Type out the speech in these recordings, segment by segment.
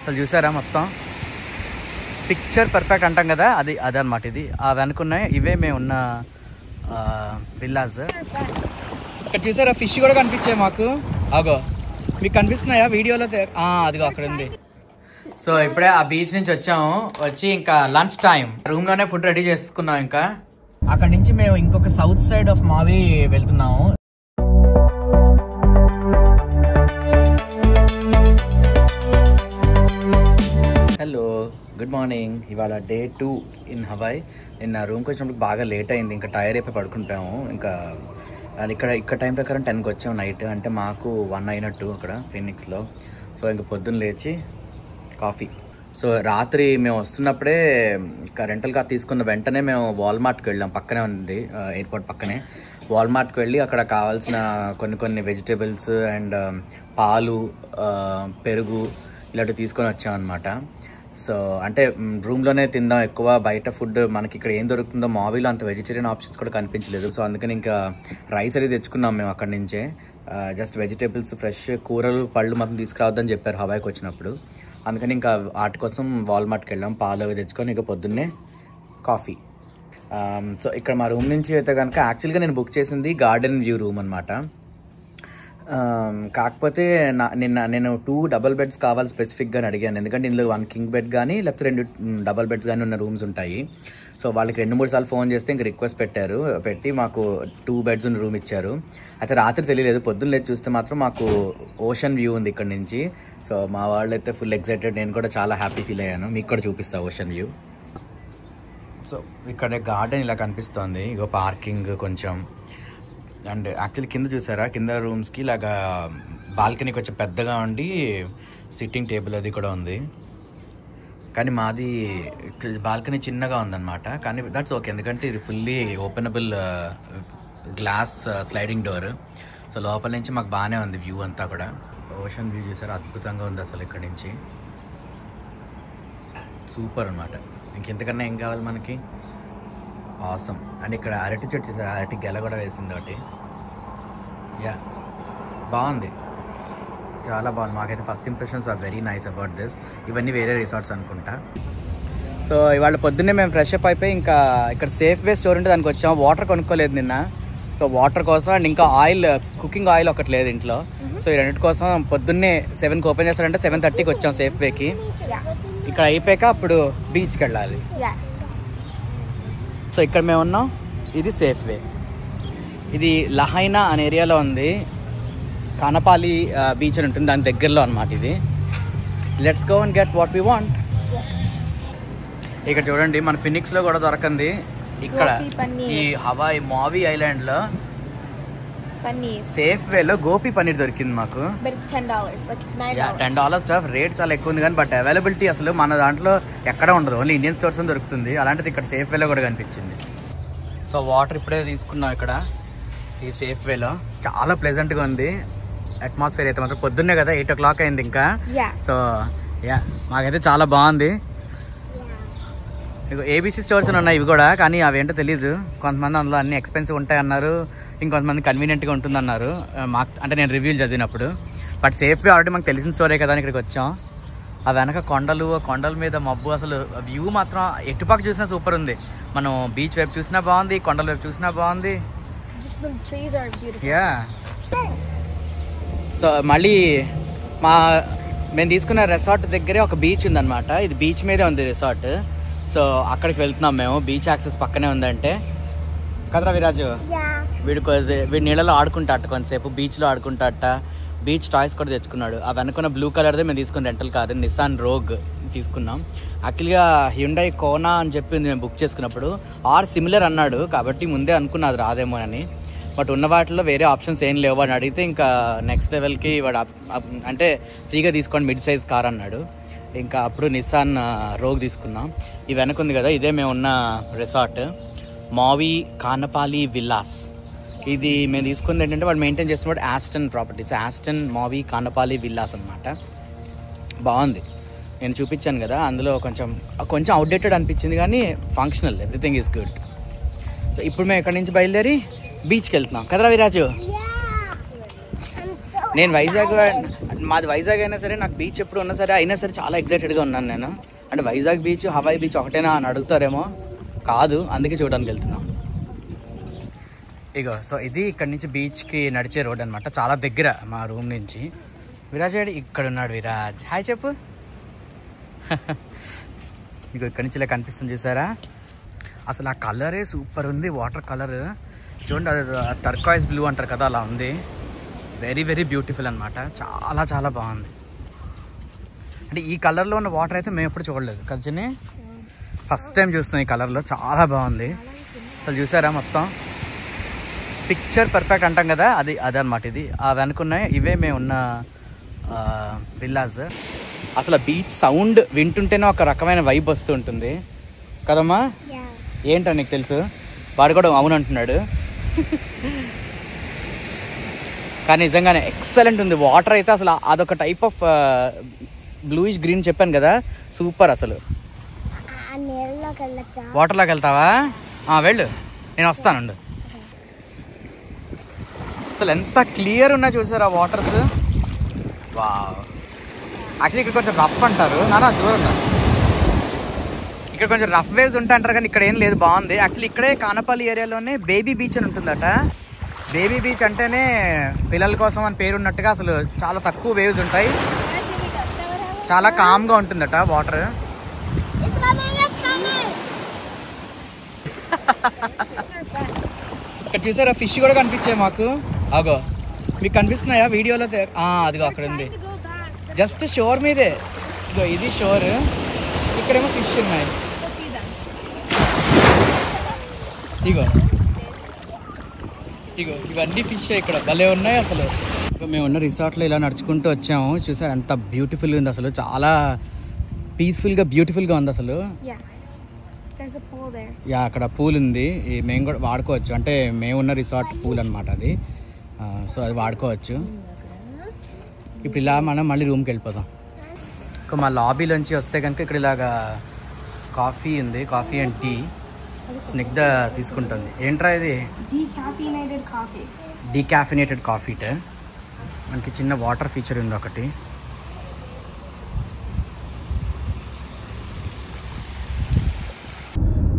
అసలు చూసారా మొత్తం పిక్చర్ పర్ఫెక్ట్ అంటాం కదా, అది అదనమాట. ఇది అవి అనుకున్నాయి, ఇవే మేము ఉన్న విల్లాస్. ఇక్కడ చూసారా ఫిష్ కూడా కనిపించాయి మాకు. అగో మీకు కనిపిస్తున్నాయా వీడియోలో? అదిగో అక్కడ ఉంది. సో ఇప్పుడే ఆ బీచ్ నుంచి వచ్చి ఇంకా లంచ్ టైం. రూమ్లోనే ఫుడ్ రెడీ చేసుకున్నాం. ఇంకా అక్కడ నుంచి మేము ఇంకొక సౌత్ సైడ్ ఆఫ్ మావి వెళ్తున్నాము. Hello, good morning. ఇవాళ డే 2 ఇన్ హవాయ్. నిన్న రూమ్కి వచ్చినప్పుడు బాగా లేట్ అయింది, ఇంకా టైర్ అయిపోయి పడుకుంటాము. ఇంకా ఇక్కడ టైం ప్రకారం 10కి వచ్చాము నైట్. అంటే మాకు 1 అయినట్టు అక్కడ ఫీనిక్స్లో. సో ఇంకా పొద్దున్న లేచి కాఫీ. సో రాత్రి మేము వస్తున్నప్పుడే రెంటల్ కార్ తీసుకున్న వెంటనే మేము వాల్మార్ట్కి వెళ్ళాం. పక్కనే ఉంది, ఎయిర్పోర్ట్ పక్కనే. వాల్మార్ట్కి వెళ్ళి అక్కడ కావాల్సిన కొన్ని వెజిటేబుల్స్ అండ్ పాలు, పెరుగు ఇలాంటివి తీసుకొని వచ్చామన్నమాట. సో అంటే రూమ్లోనే తిందాం ఎక్కువ. బయట ఫుడ్ మనకి ఇక్కడ ఏం దొరుకుతుందో, మావిలో అంత వెజిటేరియన్ ఆప్షన్స్ కూడా కనిపించలేదు. సో అందుకని ఇంకా రైస్ అనేది తెచ్చుకున్నాం మేము అక్కడి నుంచే. జస్ట్ వెజిటేబుల్స్, ఫ్రెష్ కూరలు, పళ్ళు మాత్రం తీసుకురావద్దని చెప్పారు హవాయికి వచ్చినప్పుడు. అందుకని ఇంకా వాటి కోసం వాల్మార్ట్కి వెళ్ళాం. పాలు అవి తెచ్చుకొని ఇంకా పొద్దున్నే కాఫీ. సో ఇక్కడ మా రూమ్ నుంచి అయితే కనుక యాక్చువల్గా నేను బుక్ చేసింది గార్డెన్ వ్యూ రూమ్ అనమాట. కాకపోతే నేను 2 డబుల్ బెడ్స్ కావాలి స్పెసిఫిక్గా అడిగాను. ఎందుకంటే ఇందులో 1 కింగ్ బెడ్ కానీ లేకపోతే 2 డబుల్ బెడ్స్ కానీ ఉన్న రూమ్స్ ఉంటాయి. సో వాళ్ళకి 2-3 సార్లు ఫోన్ చేస్తే ఇంక రిక్వెస్ట్ పెట్టి మాకు 2 బెడ్స్ ఉన్న రూమ్ ఇచ్చారు. అయితే రాత్రి తెలియలేదు, పొద్దున్న లేచి చూస్తే మాత్రం మాకు ఓషన్ వ్యూ ఉంది ఇక్కడ నుంచి. సో మా వాళ్ళు అయితే ఫుల్ ఎక్సైటెడ్, నేను కూడా చాలా హ్యాపీ ఫీల్ అయ్యాను. మీకు కూడా చూపిస్తాను ఓషన్ వ్యూ. సో ఇక్కడ గార్డెన్ ఇలా కనిపిస్తుంది. ఇగో పార్కింగ్ కొంచెం. అండ్ యాక్చువల్లీ కింద చూసారా, కింద రూమ్స్కి ఇలాగా బాల్కనీ కొంచెం పెద్దగా ఉండి సిట్టింగ్ టేబుల్ అది కూడా ఉంది. కానీ మాది బాల్కనీ చిన్నగా ఉందన్నమాట. కానీ దట్స్ ఓకే, ఎందుకంటే ఇది fully openable glass sliding door. So లోపల నుంచి మాకు బాగానే ఉంది వ్యూ అంతా కూడా. ఓషన్ వ్యూ చూసారా, అద్భుతంగా ఉంది అసలు ఇక్కడ నుంచి. సూపర్ అనమాట. ఇంకెంతకన్నా ఏం కావాలి మనకి. ఆసమ్. అండ్ ఇక్కడ అరటి చెట్టు చూసారు, అరటి గెల కూడా వేసింది ఒకటి. యా, బాగుంది, చాలా బాగుంది. మాకైతే first impressions are very nice about this. ఇవన్నీ వేరే రిసార్ట్స్ అనుకుంటా. సో ఇవాళ పొద్దున్నే మేము ఫ్రెష్ అప్ అయిపోయి ఇంకా ఇక్కడ సేఫ్ వే స్టోర్ ఉంటే దానికి వచ్చాము. వాటర్ కొనుక్కోలేదు నిన్న. సో వాటర్ కోసం అండ్ ఇంకా ఆయిల్, కుకింగ్ ఆయిల్ ఒకటి లేదు ఇంట్లో. సో ఈ రెండింటి కోసం పొద్దున్నే 7కి ఓపెన్ చేస్తారంటే 7:30కి వచ్చాం సేఫ్ వేకి. ఇక్కడ అయిపోయాక అప్పుడు బీచ్కి వెళ్ళాలి. సో ఇక్కడ మేము ఉన్నాం, ఇది సేఫ్ వే. ఇది లహైనా అనే ఏరియాలో ఉంది. కానపాలి బీచ్ అని ఉంటుంది, దాని దగ్గరలో అనమాట ఇది. Let's go and get what we want. ఇక్కడ చూడండి, మన ఫినిక్స్లో కూడా దొరకంది. ఇక్కడ ఈ హవాయ్ మావి ఐలాండ్లో సేఫ్ వేలో గోపి పన్నీర్ దొరికింది మాకు. $10 స్టఫ్. రేట్ చాలా ఎక్కువ ఉంది కానీ బట్ అవైలబిలిటీ అసలు మన దాంట్లో ఎక్కడ ఉండదు, ఓన్లీ ఇండియన్ స్టోర్స్ దొరుకుతుంది. అలాంటిది ఇక్కడ సేఫ్ వేలో కూడా కనిపించింది. సో వాటర్ ఇప్పుడే తీసుకున్నాం ఇక్కడ ఈ సేఫ్ వేలో. చాలా ప్లెజెంట్గా ఉంది అట్మాస్ఫియర్ అయితే మాత్రం. పొద్దున్నే కదా 8 o'clock అయింది ఇంకా. సో యా, మాకైతే చాలా బాగుంది. ఏబీసీ స్టోర్స్ అని ఉన్నాయి ఇవి కూడా, కానీ అవేంటో తెలీదు. కొంతమంది అందులో అన్ని ఎక్స్పెన్సివ్ ఉంటాయి అన్నారు, ఇంకొంతమంది కన్వీనియంట్గా ఉంటుందన్నారు. మాకు అంటే నేను రివ్యూలు చదివినప్పుడు. బట్ సేఫ్గా ఆల్రెడీ మాకు తెలిసిన స్టోరే కదా అని ఇక్కడికి వచ్చాం. ఆ వెనక కొండల మీద మబ్బు, అసలు వ్యూ మాత్రం ఎటుపక్క చూసినా సూపర్ ఉంది. మనం బీచ్ వైపు చూసినా బాగుంది, కొండల వైపు చూసినా బాగుంది. యా. సో మళ్ళీ మేము తీసుకున్న రెసార్ట్ దగ్గరే ఒక బీచ్ ఉందన్నమాట. ఇది బీచ్ మీదే ఉంది రిసార్ట్. సో అక్కడికి వెళ్తున్నాం మేము. బీచ్ యాక్సెస్ పక్కనే ఉందంటే కదరా విరాజు. వీడి నీళ్ళలో ఆడుకుంటాట కొంతసేపు, బీచ్లో ఆడుకుంటాట. బీచ్ టాయ్స్ కూడా తెచ్చుకున్నాడు. అవి అనుకున్న బ్లూ కలర్దే మేము తీసుకున్న రెంటల్ కారు నిసాన్ రోగ్ తీసుకున్నాం. యాక్చువల్గా హ్యుండై కోనా అని చెప్పింది మేము బుక్ చేసుకున్నప్పుడు. ఆర్ సిమిలర్ అన్నాడు, కాబట్టి ముందే అనుకున్నా అది రాదేమో అని. బట్ ఉన్న వాటిలో వేరే ఆప్షన్స్ ఏం లేవు అని అడిగితే ఇంకా నెక్స్ట్ లెవెల్కి వాడు అంటే ఫ్రీగా తీసుకోండి మిడ్ సైజ్ కార్ అన్నాడు. ఇంకా అప్పుడు నిసాన్ రోగ్ తీసుకున్నాం. ఇవి వెనకుంది కదా, ఇదే మేము ఉన్న రిసార్ట్, మావి కానపాలి విల్లాస్. ఇది మేము తీసుకుంది ఏంటంటే వాడు మెయింటైన్ చేస్తున్నప్పుడు ఆస్టన్ ప్రాపర్టీస్, ఆస్టన్ మావి కానపాలి విల్లాస్ అనమాట. బాగుంది, నేను చూపించాను కదా. అందులో కొంచెం అవుట్డేటెడ్ అనిపించింది కానీ functional, everything is good. So ఇప్పుడు మేము ఇక్కడి నుంచి బయలుదేరి బీచ్కి వెళ్తున్నాం కదరా విరాజు. నేను మాది వైజాగ్ అయినా సరే నాకు బీచ్ ఎప్పుడు ఉన్నా సరే అయినా సరే చాలా ఎక్సైటెడ్గా ఉన్నాను నేను. అంటే వైజాగ్ బీచ్ హవాయి బీచ్ ఒకటేనా అని అడుగుతారేమో, కాదు, అందుకే చూడడానికి వెళ్తున్నాం. ఇగో సో ఇది ఇక్కడ నుంచి బీచ్కి నడిచే రోడ్ అనమాట, చాలా దగ్గర మా రూమ్ నుంచి. విరాజ్ ఇక్కడ ఉన్నాడు. విరాజ్ హాయ్ చెప్పు. ఇగో ఇక్కడ నుంచి ఇలా కనిపిస్తుంది చూసారా, అసలు ఆ కలరే సూపర్ ఉంది. వాటర్ కలర్ చూడండి, అది టర్కాయిస్ బ్లూ అంటారు కదా, అలా ఉంది. వెరీ వెరీ బ్యూటిఫుల్ అనమాట, చాలా చాలా బాగుంది. అంటే ఈ కలర్లో ఉన్న వాటర్ అయితే మేము ఎప్పుడు చూడలేదు కదా చిన్ని, ఫస్ట్ టైం చూస్తున్నాం ఈ కలర్లో, చాలా బాగుంది. అసలు చూసారా మొత్తం పిక్చర్ పర్ఫెక్ట్ అంటాం కదా, అది అదనమాట. ఇది అవి అనుకున్నాయి, ఇవే మేము ఉన్న విల్లాస్. అసలు బీచ్ సౌండ్ వింటుంటేనే ఒక రకమైన వైబ్ వస్తూ ఉంటుంది కదమ్మా. ఏంటో నీకు తెలుసు, వాడు కూడా అవును అంటున్నాడు. కానీ నిజంగానే ఎక్సలెంట్ ఉంది వాటర్ అయితే. అసలు అదొక టైప్ ఆఫ్ బ్లూయిష్ గ్రీన్ చెప్పాను కదా, సూపర్. అసలు వాటర్లోకి వెళ్తావా? వెళ్ళు, నేను వస్తానండు. అసలు ఎంత క్లియర్ ఉన్నా చూసారా వాటర్స్. వావ్, యాక్చువల్లీ ఇక్కడ కొంచెం రఫ్ అంటారు నానా, దూరంగా ఇక్కడ కొంచెం రఫ్ వేవ్స్ ఉంటాయి అంటారు, కానీ ఇక్కడ ఏం లేదు, బాగుంది. యాక్చువల్లీ ఇక్కడే కానపల్లి ఏరియాలోనే బేబీ బీచ్ అని ఉంటుందట. బేబీ బీచ్ అంటేనే పిల్లల కోసం అని పేరు ఉన్నట్టుగా, అసలు చాలా తక్కువ వేవ్స్ ఉంటాయి, చాలా కామ్గా ఉంటుందట వాటర్. ఇక్కడ చూసారా ఫిష్ కూడా కనిపించాయి మాకు. అగో మీకు కనిపిస్తున్నాయా వీడియోలో? అదిగో అక్కడ ఉంది, జస్ట్ షోర్ మీదే. ఇగో ఇది షోర్, ఇక్కడేమో ఫిష్ ఉన్నాయి. ఇగో ఇగో ఇవన్నీ ఫిష్ ఇక్కడ భలే ఉన్నాయి అసలు. మేము ఉన్న రిసార్ట్లో ఇలా నడుచుకుంటూ వచ్చాము, చూసారు ఎంత బ్యూటిఫుల్గా ఉంది అసలు, చాలా పీస్ఫుల్గా బ్యూటిఫుల్గా ఉంది అసలు. యా అక్కడ పూల్ ఉంది, మేము కూడా వాడుకోవచ్చు, అంటే మేము ఉన్న రిసార్ట్ పూల్ అనమాట అది. సో అది వాడుకోవచ్చు. ఇప్పుడు ఇలా మనం మళ్ళీ రూమ్కి వెళ్ళిపోదాం. ఇంకా మా లాబీలోంచి వస్తే కనుక ఇక్కడ ఇలాగా కాఫీ ఉంది, కాఫీ అండ్ టీ. స్నిగ్ధ తీసుకుంటుంది. ఏంట్రా ఇది? డీకాఫినేటెడ్ కాఫీ. మనకి చిన్న వాటర్ ఫీచర్ ఉంది ఒకటి.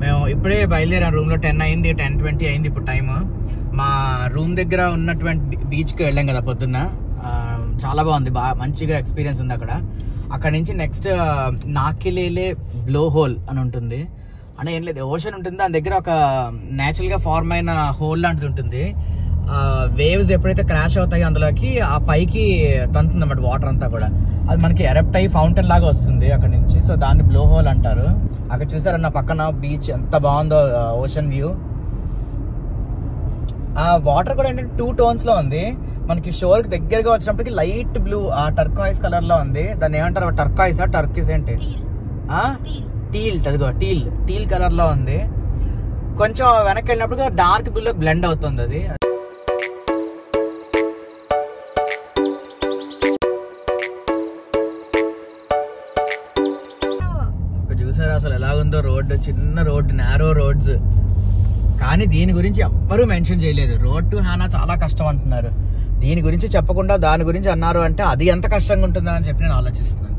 మేము ఇప్పుడే బయలుదేరాం, రూమ్లో 10 అయింది, 10:20 అయింది ఇప్పుడు టైము. మా రూమ్ దగ్గర ఉన్నటువంటి బీచ్కి వెళ్ళాం కదా పొద్దున్న, చాలా బాగుంది, మంచిగా ఎక్స్పీరియన్స్ ఉంది అక్కడ. అక్కడ నుంచి నెక్స్ట్ నాకిలేలే బ్లో హోల్ అని ఉంటుంది. అంటే ఏం లేదు, ఓషన్ ఉంటుంది, దాని దగ్గర ఒక న్యాచురల్గా ఫార్మ్ అయిన హోల్ లాంటిది ఉంటుంది. వేవ్స్ ఎప్పుడైతే క్రాష్ అవుతాయో అందులోకి ఆ పైకి తంతుంది అన్నమాట వాటర్ అంతా కూడా. అది మనకి ఎరప్ట్ అయ్యి ఫౌంటైన్ లాగా వస్తుంది అక్కడ నుంచి. సో దాన్ని బ్లో హోల్ అంటారు. అక్కడ చూసారన్న పక్కన బీచ్ ఎంత బాగుందో, ఓషన్ వ్యూ. ఆ వాటర్ కూడా ఏంటంటే 2 టోన్స్ లో ఉంది. మనకి షోర్ కి దగ్గరగా వచ్చినప్పటికి లైట్ బ్లూ, ఆ టర్కాయిస్ కలర్ లో ఉంది. దాన్ని ఏమంటారు, టర్కాయిస్ టర్కిస్ ఏంటి, టీల్, అదిగో టీల్ కలర్ లో ఉంది. కొంచెం వెనక్కి వెళ్ళినప్పుడు డార్క్ బ్లూ లో బ్లెండ్ అవుతుంది అది. చూసారా అసలు ఎలాగుందో రోడ్డు, చిన్న రోడ్డు, నారో రోడ్స్. కానీ దీని గురించి ఎవ్వరూ మెన్షన్ చేయలేదు. రోడ్ టు హానా చాలా కష్టం అంటున్నారు. దీని గురించి చెప్పకుండా దాని గురించి అన్నారు అంటే అది ఎంత కష్టంగా ఉంటుందా అని చెప్పి నేను ఆలోచిస్తున్నాను.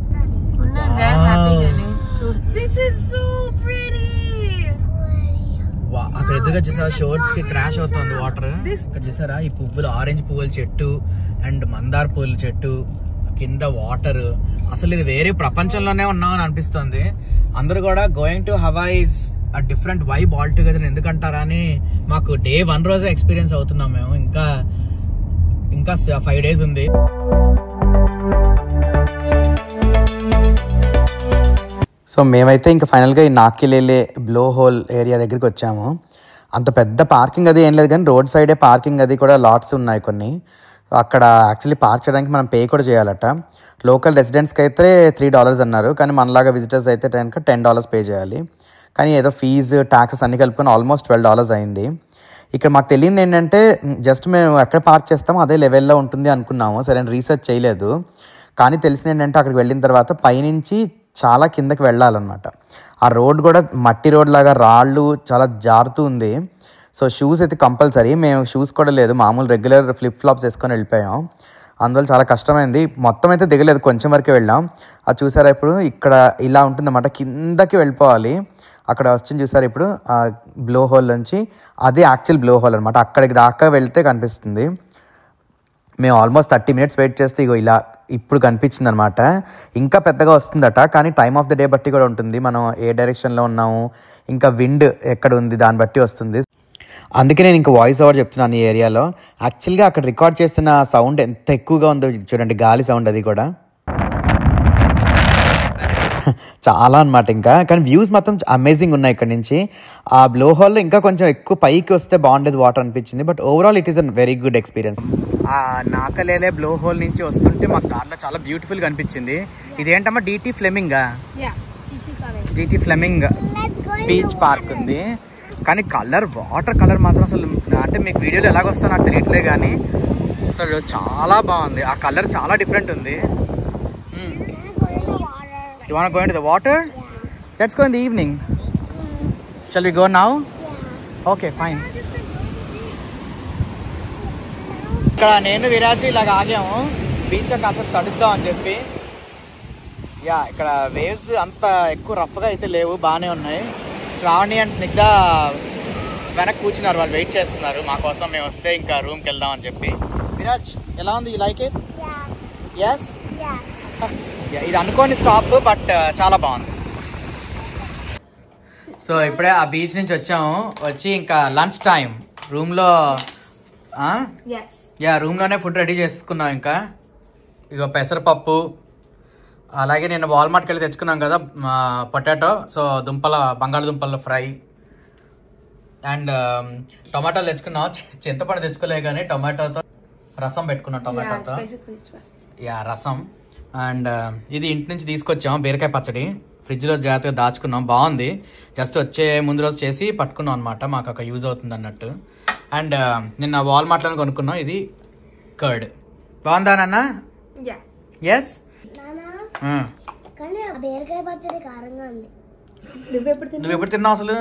అక్కడ ఎదురుగా చూసారా షోర్స్ కి క్రాష్ అవుతుంది వాటర్. ఇక్కడ చూసారా ఈ పువ్వులు, ఆరెంజ్ పువ్వుల చెట్టు అండ్ మందార పువ్వుల చెట్టు, కింద వాటర్. అసలు ఇది వేరే ప్రపంచంలోనే ఉన్నామని అనిపిస్తుంది. అందరూ కూడా గోయింగ్ టు హవాయి ఆ డిఫరెంట్ వైబ్ ఆల్ టుగెదర్. ఎందుకంటారా అని మాకు డే 1 రోజే ఎక్స్పీరియన్స్ అవుతున్నాం మేము. ఇంకా 5 days ఉంది. సో మేమైతే ఇంకా ఫైనల్గా ఈ నాకిలేలే బ్లో హోల్ ఏరియా దగ్గరికి వచ్చాము. అంత పెద్ద పార్కింగ్ అది ఏం లేదు, కానీ రోడ్ సైడే పార్కింగ్ అది కూడా లాట్స్ ఉన్నాయి కొన్ని. అక్కడ యాక్చువల్లీ పార్క్ చేయడానికి మనం పే కూడా చేయాలట. లోకల్ రెసిడెంట్స్కి అయితే $3 అన్నారు, కానీ మనలాగా విజిటర్స్ అయితే కనుక $10 పే చేయాలి. కానీ ఏదో ఫీజు, ట్యాక్సెస్ అన్ని కలుపుకొని ఆల్మోస్ట్ $12 అయింది. ఇక్కడ మాకు తెలియదు ఏంటంటే జస్ట్ మేము ఎక్కడ పార్క్ చేస్తామో అదే లెవెల్లో ఉంటుంది అనుకున్నాము. సరే రీసెర్చ్ చేయలేదు. కానీ తెలిసింది ఏంటంటే అక్కడికి వెళ్ళిన తర్వాత పైనుంచి చాలా కిందకి వెళ్ళాలన్నమాట. ఆ రోడ్ కూడా మట్టి రోడ్ లాగా, రాళ్ళు చాలా జారుతూ ఉంది. సో షూస్ అయితే కంపల్సరీ. మేము షూస్ కూడా లేదు, మామూలు రెగ్యులర్ ఫ్లిప్ ఫ్లాప్స్ వేసుకొని వెళ్ళిపోయాం. అందువల్ల చాలా కష్టమైంది. మొత్తం అయితే దిగలేదు, కొంచెం వరకే వెళ్ళాం. అది చూసారా ఇప్పుడు ఇక్కడ ఇలా ఉంటుందన్నమాట, కిందకి వెళ్ళిపోవాలి. అక్కడ వచ్చింది చూసారు ఇప్పుడు బ్లో హోల్ నుంచి, అదే యాక్చువల్ బ్లో హోల్ అనమాట. అక్కడికి దాకా వెళ్తే కనిపిస్తుంది. మేము ఆల్మోస్ట్ 30 minutes వెయిట్ చేస్తే ఇగో ఇలా ఇప్పుడు కనిపించింది అనమాట. ఇంకా పెద్దగా వస్తుందట, కానీ టైమ్ ఆఫ్ ద డే బట్టి కూడా ఉంటుంది, మనం ఏ డైరెక్షన్లో ఉన్నాము, ఇంకా విండ్ ఎక్కడ ఉంది దాన్ని బట్టి వస్తుంది. అందుకే నేను ఇంకా వాయిస్ ఓవర్ చెప్తున్నాను ఈ ఏరియాలో. యాక్చువల్గా అక్కడ రికార్డ్ చేసిన సౌండ్ ఎంత ఎక్కువగా ఉందో చూడండి, గాలి సౌండ్ అది కూడా చాలా అనమాట. ఇంకా కానీ వ్యూస్ మొత్తం అమేజింగ్ ఉన్నాయి ఇక్కడ నుంచి. ఆ బ్లో హోల్లో ఇంకా కొంచెం ఎక్కువ పైకి వస్తే బాగుండేది వాటర్ అనిపించింది. But overall it is a very good experience. ఆ నాకలేలే బ్లో హోల్ నుంచి వస్తుంటే మాకు దాంట్లో చాలా బ్యూటిఫుల్గా అనిపించింది. ఇదేంటమ్మా డిటి ఫ్లెమింగ్ బీచ్ పార్క్ ఉంది. కానీ వాటర్ కలర్ మాత్రం అసలు అంటే మీకు వీడియోలో ఎలాగొస్తా నాకు తెలియట్లే, కానీ అసలు చాలా బాగుంది. ఆ కలర్ చాలా డిఫరెంట్ ఉంది. You want to go into the water? Yeah. Let's go in the evening. Shall we go now? Yeah. Okay, fine. ఇక్కడ నేను విరాజ్ ఇలాగ ఆగాము బీచ్ కాస్త తడుద్దాం అని చెప్పి. యా ఇక్కడ వేవ్స్ అంత ఎక్కువ రఫ్గా అయితే లేవు, బాగానే ఉన్నాయి. శ్రావణి అండ్ స్నిగ్ధ వెనక్కి కూర్చున్నారు, వాళ్ళు వెయిట్ చేస్తున్నారు మా కోసం. మేము వస్తే ఇంకా రూమ్కి వెళ్దాం అని చెప్పి. విరాజ్ ఎలా ఉంది, యూ లైక్ ఇట్? ఎస్, ఇది అనుకోని స్టాప్ బట్ చాలా బాగుంది. సో ఇప్పుడే ఆ బీచ్ నుంచి వచ్చి ఇంకా లంచ్ టైం రూమ్లో రూమ్లోనే ఫుడ్ రెడీ చేసుకున్నాం. ఇంకా ఇక పెసరపప్పు, అలాగే నేను వాల్మార్ట్కి వెళ్ళి తెచ్చుకున్నాం కదా పొటాటో, సో బంగాళదుంపల ఫ్రై అండ్ టొమాటోలు తెచ్చుకున్నాం. చింతపండు తెచ్చుకోలే కానీ టొమాటోతో రసం పెట్టుకున్నాం, టొమాటోతో రసం. అండ్ ఇది ఇంటి నుంచి తీసుకొచ్చాం బీరకాయ పచ్చడి, ఫ్రిడ్జ్లో జాగ్రత్తగా దాచుకున్నాం, బాగుంది. జస్ట్ వచ్చే ముందు రోజు చేసి పట్టుకున్నాం అనమాట, మాకు ఒక యూజ్ అవుతుంది అన్నట్టు. అండ్ నిన్న వాల్మార్ట్లో కొనుక్కున్నాం ఇది కర్డ్. బాగుందా నాన్న? ఎస్. నువ్వు ఎప్పుడు తిన్నావు అసలు?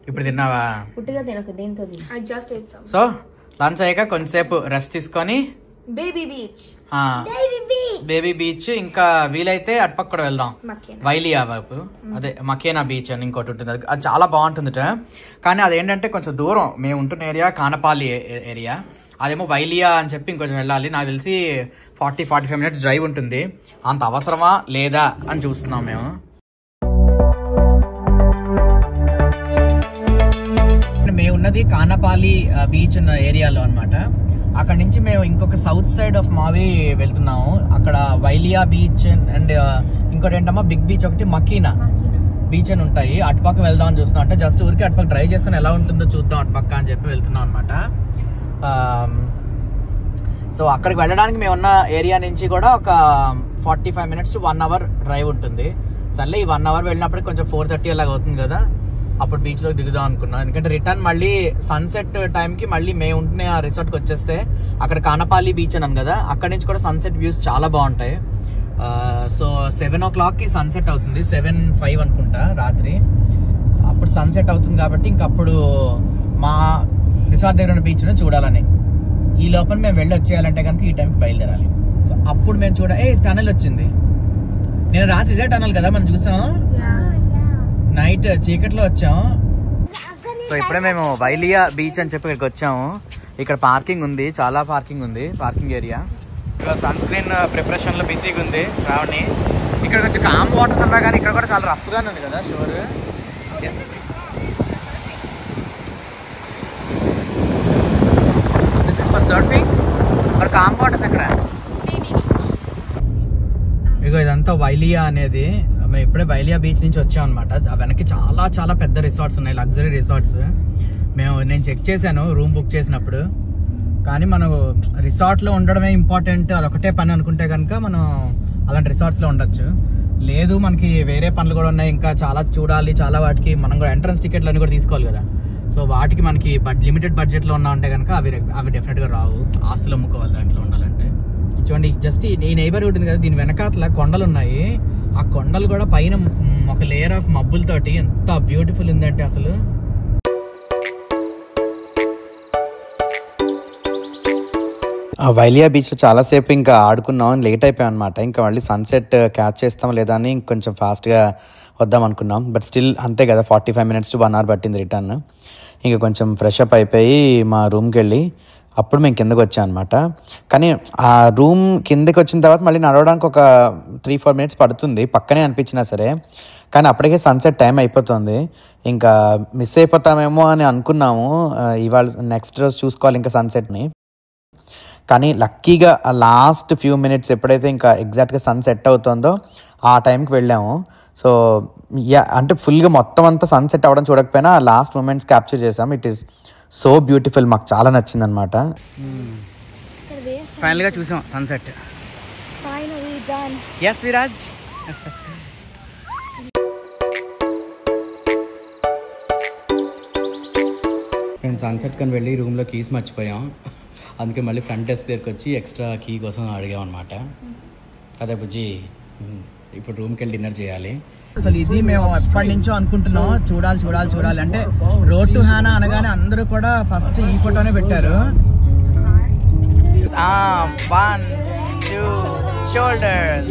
ఇప్పుడు తిన్నావా? సో లంచ్ అయ్యాక కొంచెంసేపు రెస్ట్ తీసుకొని బేబీ బీచ్, ఇంకా వీలైతే అటుపక్క కూడా వెళ్దాం, వైలియా వైపు. అదే మకేనా బీచ్ అని ఇంకోటి ఉంటుంది, అది చాలా బాగుంటుందట. కానీ అదేంటంటే కొంచెం దూరం, మేము ఉంటున్న ఏరియా కానపాలి ఏరియా, అదేమో వైలియా అని చెప్పి ఇంకొంచెం వెళ్ళాలి. నాకు తెలిసి 40-45 minutes డ్రైవ్ ఉంటుంది. అంత అవసరమా లేదా అని చూస్తున్నాం మేము. మేము ఉన్నది కానపాలి బీచ్ ఉన్న ఏరియాలో అనమాట. అక్కడ నుంచి మేము ఇంకొక సౌత్ సైడ్ ఆఫ్ మావి వెళ్తున్నాము. అక్కడ వైలియా బీచ్ అండ్ ఇంకోటి ఏంటమ్మా బిగ్ బీచ్ ఒకటి మకీనా బీచ్ అని ఉంటాయి. అటుపక్క వెళ్దాం అని చూస్తున్నాం. అంటే జస్ట్ ఊరికి అటుపక్క డ్రైవ్ చేసుకుని ఎలా ఉంటుందో చూద్దాం అటుపక్క అని చెప్పి వెళ్తున్నాం అనమాట. సో అక్కడికి వెళ్ళడానికి మేము ఉన్న ఏరియా నుంచి కూడా ఒక 45 minutes to 1 hour డ్రైవ్ ఉంటుంది. సర్లే ఈ 1 hour వెళ్ళినప్పటికి కొంచెం 4:30 అలాగ అవుతుంది కదా, అప్పుడు బీచ్లోకి దిగుదాం అనుకున్నాం. ఎందుకంటే రిటర్న్ మళ్ళీ సన్సెట్ టైంకి మళ్ళీ మేము ఉంటున్న ఆ రిసార్ట్కి వచ్చేస్తే అక్కడ కానపాలి బీచ్ అన్నాను కదా, అక్కడ నుంచి కూడా సన్సెట్ వ్యూస్ చాలా బాగుంటాయి. సో 7 o'clockకి సన్సెట్ అవుతుంది, 7:05 అనుకుంటా రాత్రి. అప్పుడు సన్సెట్ అవుతుంది కాబట్టి ఇంకప్పుడు మా రిసార్ట్ దగ్గర ఉన్న బీచ్ను చూడాలని. ఈ లోపల మేము వెళ్ళి వచ్చేయాలంటే కనుక ఈ టైంకి బయలుదేరాలి. సో అప్పుడు మేము టనల్ వచ్చింది. నేను రాత్రి ఇదే టనల్ కదా మనం చూసాం, నైట్ చీకట్లో వచ్చాం. సో ఇప్పుడే మేము వైలియా బీచ్ అని చెప్పి ఇక్కడికి వచ్చాము. ఇక్కడ పార్కింగ్ ఉంది, చాలా పార్కింగ్ ఉంది, పార్కింగ్ ఏరియా. ఇక్కడ సన్ స్క్రీన్ ప్రిపరేషన్లో బిజీగా ఉంది శ్రావణి. ఇక్కడ కొంచెం కామ్ వాటర్స్ ఉన్నా కానీ ఇక్కడ కూడా చాలా రఫ్గానే ఉంది కదా షోర్. దిస్ ఇస్ ఫర్ సర్ఫింగ్ మరి కామ్ వాటర్స్ ఎక్కడ? ఇగో ఇదంతా వైలియా అనేది. మేము ఇప్పుడే వైలియా బీచ్ నుంచి వచ్చాం అనమాట. వెనక్కి చాలా చాలా పెద్ద రిసార్ట్స్ ఉన్నాయి, లగ్జరీ రిసార్ట్స్. నేను చెక్ చేశాను రూమ్ బుక్ చేసినప్పుడు. కానీ మనం రిసార్ట్లో ఉండడమే ఇంపార్టెంట్, అదొకటే పని అనుకుంటే కనుక మనం అలాంటి రిసార్ట్స్లో ఉండొచ్చు. లేదు మనకి వేరే పనులు కూడా ఉన్నాయి, ఇంకా చాలా చూడాలి, చాలా వాటికి మనం కూడా ఎంట్రన్స్ టికెట్లు అన్నీ కూడా తీసుకోవాలి కదా. సో వాటికి మనకి లిమిటెడ్ బడ్జెట్లో ఉన్నామంటే కనుక అవి డెఫినెట్గా రావు. ఆస్తులు అమ్ముకోవాలి దాంట్లో ఉండాలంటే. చూడండి జస్ట్ ఈ నైబర్హుడ్ ఉంది కదా, దీని వెనకాతల కొండలు ఉన్నాయి. ఆ కొండలు కూడా పైన ఒక లేయర్ ఆఫ్ మబ్బులతోటి ఎంత బ్యూటిఫుల్ ఉందంటే అసలు. వైలియా బీచ్లో చాలాసేపు ఇంకా ఆడుకున్నాం, లేట్ అయిపోయాం అనమాట. ఇంకా మళ్ళీ సన్సెట్ క్యాచ్ చేస్తాం లేదా అని ఇంకొంచెం ఫాస్ట్గా వద్దాం అనుకున్నాం. బట్ స్టిల్ అంతే కదా, 45 minutes to 1 hour పట్టింది రిటర్న్. ఇంకా కొంచెం ఫ్రెష్ అప్ అయిపోయి మా రూమ్కి వెళ్ళి అప్పుడు మేము కిందకి వచ్చాం అనమాట. కానీ ఆ రూమ్ కిందకి వచ్చిన తర్వాత మళ్ళీ నడవడానికి ఒక 3-4 minutes పడుతుంది, పక్కనే అనిపించినా సరే. కానీ అప్పటికే సన్సెట్ టైం అయిపోతుంది, ఇంకా మిస్ అయిపోతామేమో అని అనుకున్నాము. ఇవాళ నెక్స్ట్ రోజు చూసుకోవాలి ఇంకా సన్సెట్ని. కానీ లక్కీగా ఆ లాస్ట్ ఫ్యూ మినిట్స్ ఎప్పుడైతే ఇంకా ఎగ్జాక్ట్గా సన్ సెట్ అవుతుందో ఆ టైంకి వెళ్ళాము. సో అంటే ఫుల్గా మొత్తం అంతా సన్ సెట్ అవ్వడం చూడకపోయినా ఆ లాస్ట్ మూమెంట్స్ క్యాప్చర్ చేసాం. ఇట్ ఈస్ సో బ్యూటిఫుల్, మాకు చాలా నచ్చింది అనమాట. ఫైనల్గా చూసాం సన్సెట్. ఎస్ విరాజ్. మేము సన్సెట్ కని వెళ్ళి రూమ్లో కీస్ మర్చిపోయాం, అందుకే మళ్ళీ ఫ్రంట్ డెస్క్ దగ్గరికి వచ్చి ఎక్స్ట్రా కీ కోసం అడిగాం అనమాట. అదే బుజ్జి ఇప్పుడు రూమ్కి వెళ్ళి డిన్నర్ చేయాలి. అసలు ఇది మేము ఎప్పటి నుంచో అనుకుంటున్నాం, చూడాలి అంటే రోడ్ టు హానా అనగానే అందరూ కూడా ఫస్ట్ ఈ ఫోటోనే పెట్టారు. 1 2 shoulders.